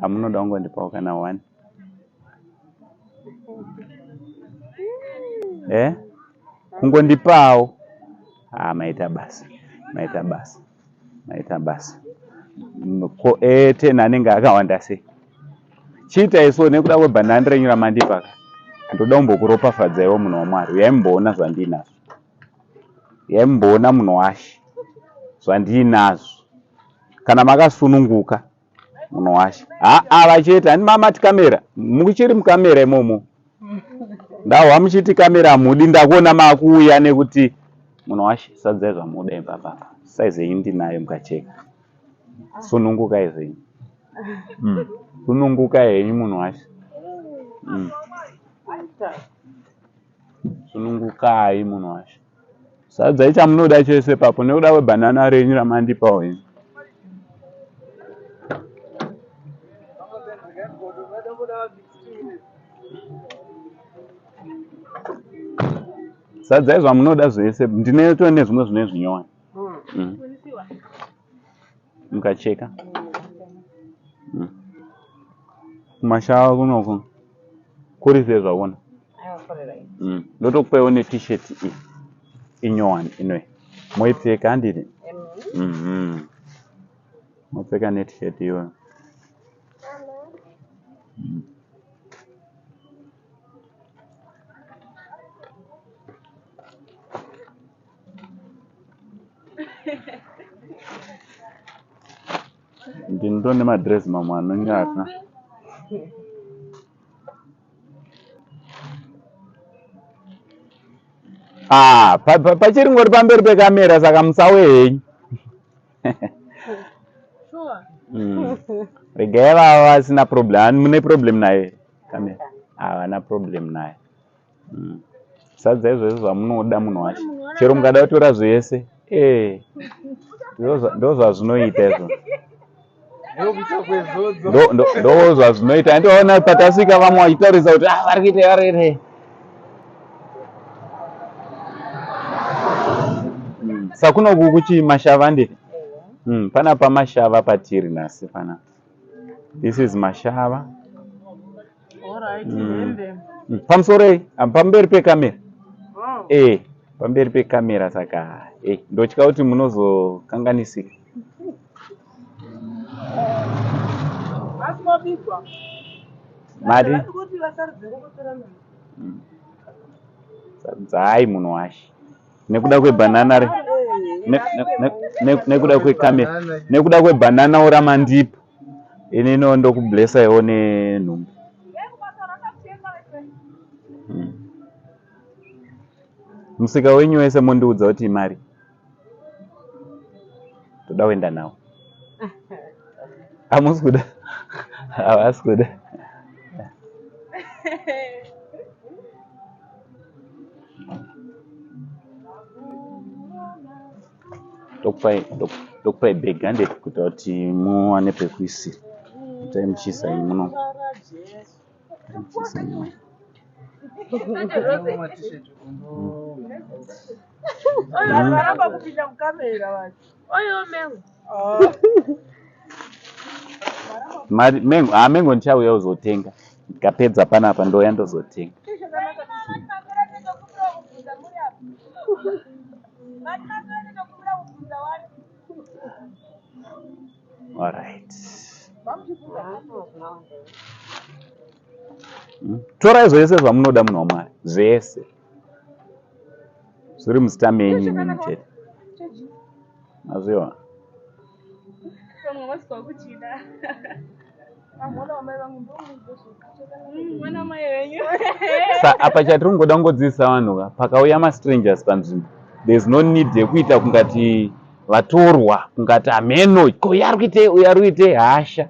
Amunoda kungondipawo kana 1 kungondipawo. Maita basi. Ko 10 anenge akawanda sei. Chiita iso nekuda kwebhanana renyu ramandipa. Ndoda kumbokuropafadzaiwo munhu waMwari. Yaimboona zvandinazvo. Yaimboona munhu washe zvandinazvo. Kana makasununguka munhu washe. Vachete handi mamati kamera. Muchiri mukamera imomo. Ndahwa muchiti kamera hamudi ndakuona makuuya nekuti munhu washe sadzai zvamuda baba. Saize ndinayo mukacheka. Sununguka izvenyu. Sununguka henyu munhu washe. Sunungukai munhu washe. Sadzai chamunoda chose papo nekuda kwebhanana renyu ramandipawo henyu. Sadzai zvamunoda zvese. Ndineto nezvimwe zvine zvinyowani. Mukacheka. Kumashava kunoku kuri sei zvaona. Ndotokupewo t-shirt iyi inyowani inoyi. Moipfeka handiti? Mopfeka t-shirt iyoyo. Ndine madress mamwe anonyaka. Pachiri ngori pamberi pekamera saka musawe henyu. Regai vava vasina problem. Mune problem naye kamera? Havana problem naye. Sadzai izvozvo zvamunoda munhu washe. Chero mukada kutora zvese. Ndo zvazvinoita izvo. Ndo zvazvinoita. Handiwaona patasvika vamwe vachitaurisa kuti vari kuita varere. Sakunoku kuchi Mashava nditi? Pana PaMashava patiri nasi pana. This is Mashava. Pamusoro pamberi pekamera. Pamberi pekamera saka ndotya kuti munozokanganisika. Mari? Sadzai munhu washe. Nekuda kwebhanana nekuda kwekamera. Nekuda kwebhanana oramandipa. Inino ndokublessa iwo nenhumbi. Musika wenyu wese mondiudza kuti mari. Toda kuenda nawo. Hamusi kuda? Havasi kuda. Tokupai bag handiti kuti kuti muwane pekuisira. Mutai muchiisa imi muno. Mengo ndichauya kuzotenga. Ndikapedza panapa ndouya ndozotenga. All right. Torai zvese zvamunoda munhu waMwari. Zvese. Zviri musitamenyi mimi chete. Mazviwa. Apa chatiri kungoda kungodzidzisa vanhu pakauya mastrangers panzvimbo. There's no need yekuita kungati vatorwa kungati ameno uyarikuite hasha.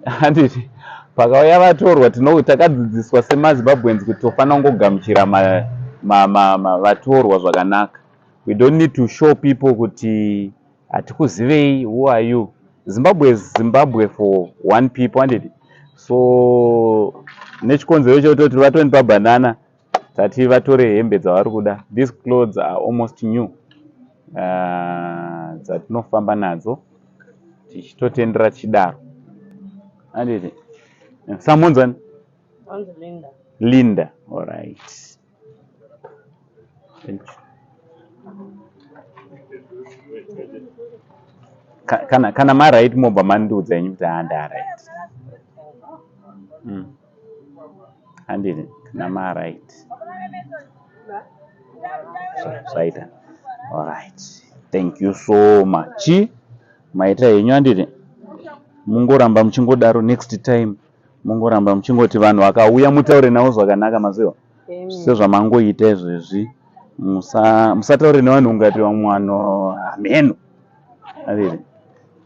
Handiti pakauya vatorwa takadzidziswa semaZimbabweans kuti tofanira kungogamuchira vatorwa zvakanaka. We don't need to show people kuti hatikuzivei. Who are you? Zimbabwe is Zimbabwe for one people, handiti. So nechikonzero chekutoti vatonipa banana tati vatore hembe dzavari kuda. These clothes are almost new. dzatinofamba nadzo tichitotendera chidaro. Handiti samonzani Linda. All right. Kana maraiti mobva mandiudza yenyu kuti handaraiti. Handiti kana maraiti. Zvaita. All right. Thank you so much. Maita yenyu handiti mungoramba muchingodaro next time. Mungoramba muchingoti vanhu vakauya mutaure navo zvakanaka maziva. Sezvamangoita izvezvi. Musataure nevanhu ungati vamwano ameno. Handiti.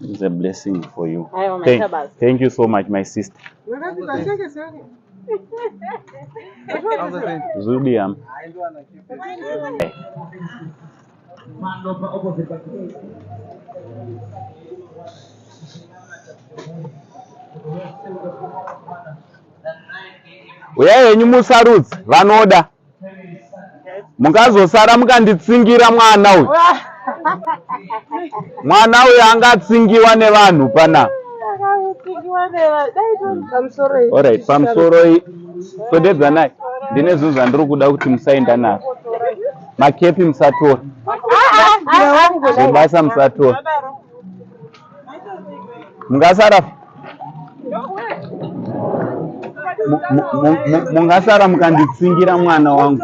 It's a blessing for you. Thank you so much, my sister. Zudiam. Uyai henyu musarudzi vanoda. Mungazosara mukanditsingira mwana uyu. Mwana uyu angatsingiwa nevanhu pana. Alright, pamusoro todedza naye. Ndine zvinhu zvandiri kuda kuti musaenda nazvo. Makepi musatora. Zvebasa musatora. Mungasara mungasara mukanditsingira mwana wangu.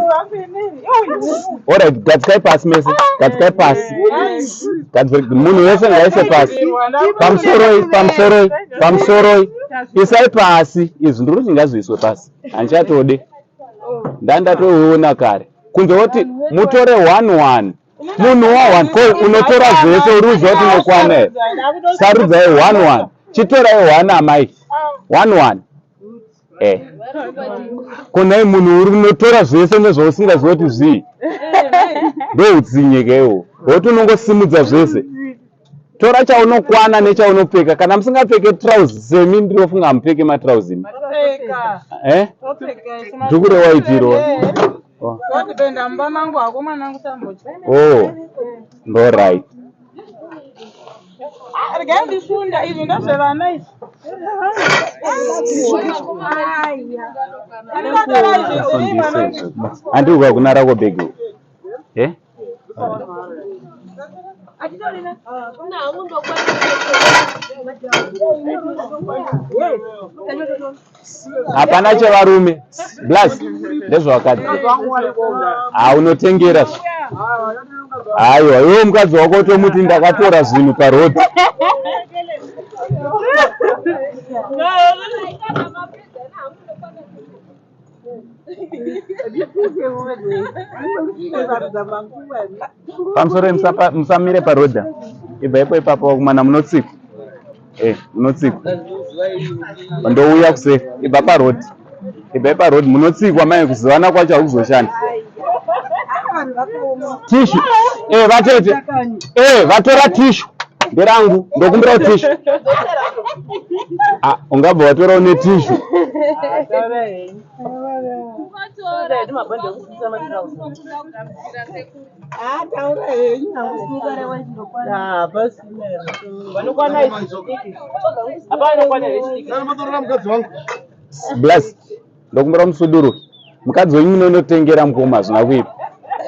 Alright, gadzkai pasi mese. Gadzkai pasi. Munhu wese ngaise pasi. Pamusoroi. Isai pasi. Izvi ndiri kuti ngazviiswe pasi. Handichatode. Ndandatoona kare. Kunzoti mutore 1-1. Munhu wa 1 ko unotora zvese uri kuzwa kuti unokwana here. Sarudzai 1-1. Chitorai 1 amai. 1-1. Kunai munhu uri kunotora zvese nezvausingazwa kuti zvii. Ndoutsinyekewo. Woti unongosimudza zvese. Tora chaunokwana nechaunopfeka. Kana musingapfeke trouser semi ndinofunga mupfeke matrauzi. Ndikure waitiro. Oh, all right. Andikuka kuna rako begi. Hapana chevarume. Blast. Ndezvakati. Unotengera. Aiwa, iwe mukadzi wako utomuti ndakatora zvinhu parodi. Pamusoro musamire parodha. Ibva ipapo kumana munotsikwa. Munotsikwa. Ndouya kuse ibva parodi. Ibva parodi munotsikwa mai kuzivana kwacho akuzoshanda. Tishu. Vatete. Vatora tishu. Nderangu ndokumbira tishu. Ungabva watora une tishu. Bless. Ndokumbira musuduru. Mukadzi wenyu munondotengera mukoma zvina kuipa.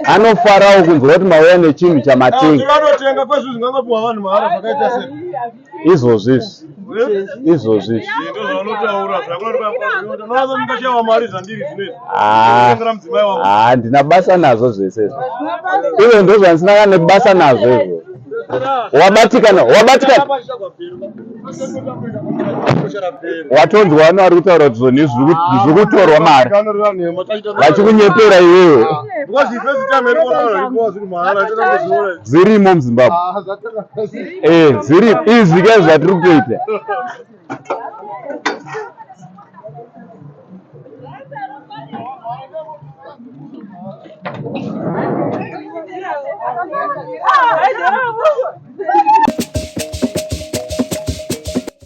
Anofarawo kunzwa kuti mauya nechinhu chamatenga. Izvozvi. Ndina basa nazvo zvese. Iwe ndozvandisina kana nebasa nazvo izvo. Wabatikana. Watonzwa vanhu vari kutaura kuti zvoni zviri kutorwa mari. Vachikunyepera iwewe. Zirimo muZimbabwe. Zvirimo. Izvi ke zvatiri kuita.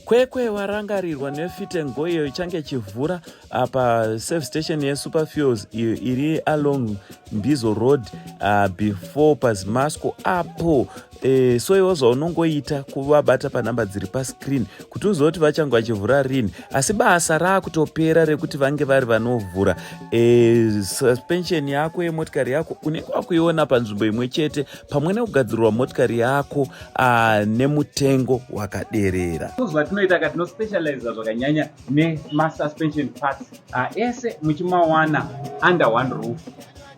Kwekwe warangarirwa neFit and Go iyo ichange chivhura apa service station yeSuperfuels iyo iri along Mbizo Road before PaMashava apo So iwo zvaunongoita kuvabata panhamba dziri pascreen kuti uzoti vachange vachivhura rini, asi basa raakutopera rekuti vange vari vanovhura suspension yako yemotikari yako unenge wakuiona panzvimbo imwe chete, pamwe nekugadzirwa motikari yako nemutengo wakaderera. Zvatinoita katinospecializa zvakanyanya nemasuspension parts ese muchimawana under one roof.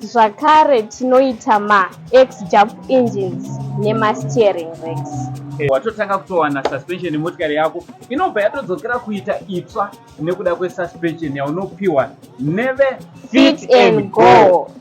Zvakare tinoita ma-X-jump engines nema-steering racks. Watotanga kutowana suspension motikari yako inobva yatodzokera kuita itsva nekuda kwesuspension yaunopiwa neve Fit and Go.